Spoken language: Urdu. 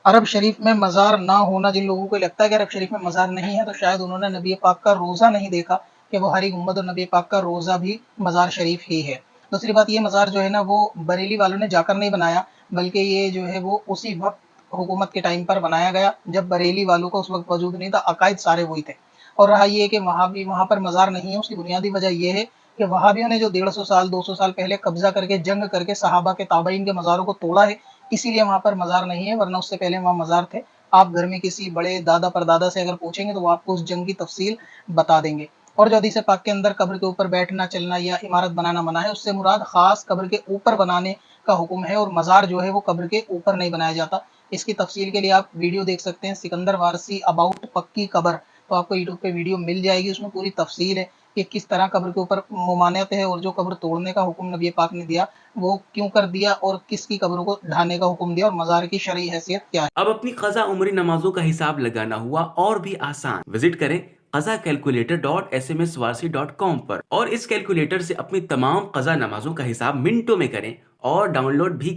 عرب شریف میں مزار نہ ہونا، جن لوگوں کو لگتا ہے کہ عرب شریف میں مزار نہیں ہے تو شاید انہوں نے نبی پاک کا روزہ نہیں دیکھا کہ وہ ہری گنبد اور نبی پاک کا روزہ بھی مزار شریف ہی ہے۔ دوسری بات، یہ مزار جو ہے نا وہ بریلی والوں نے جا کر نہیں بنایا، بلکہ یہ جو ہے وہ اسی وقت حکومت کے ٹائم پر بنایا گیا جب بریلی والوں کا اس وقت وجود نہیں تھا، عقائد سارے وہی تھے۔ اور رہا یہ کہ وہاں پر مزار نہیں ہے، اس کی بنیادی وجہ یہ ہے کہ وہابیوں نے جو 150 سال 200 سال پہلے قبضہ کر کے جنگ کر کے صحابہ کے تابعین کے مزاروں کو توڑا ہے، اسی لیے وہاں پر مزار نہیں ہے، ورنہ اس سے پہلے وہاں مزار تھے۔ آپ گھر میں کسی بڑے دادا پردادا سے اگر پوچھیں گے تو وہ آپ کو اس جنگ کی تفصیل بتا دیں گے۔ اور جو حدیث پاک کے اندر قبر کے اوپر بیٹھنا چلنا یا عمارت بنانا منع ہے، اس سے مراد خاص قبر کے اوپر بنانے کا حکم ہے، اور مزار جو ہے وہ قبر کے اوپر نہیں بنایا جاتا۔ اس کی تفصیل کے لیے آپ ویڈیو دیکھ سکتے ہیں، سکندر وارسی اباؤٹ پکی قبر، تو آپ کو یوٹیوب پہ ویڈیو مل جائے گی، اس میں پوری تفصیل ہے کہ کس طرح قبر کے اوپر ممانعت ہے، اور جو قبر توڑنے کا حکم نبی پاک نے دیا وہ کیوں کر دیا، اور کس کی قبروں کو ڈھانے کا حکم دیا، اور مزار کی شرعی حیثیت کیا ہے۔ اب اپنی قضا عمری نمازوں کا حساب لگانا ہوا اور بھی آسان۔ وزٹ کریں qazakalculator.smswarsi.com پر اور اس کیلکولیٹر سے اپنی تمام قضا نمازوں کا حساب منٹوں میں کریں اور ڈاؤن لوڈ بھی کریں۔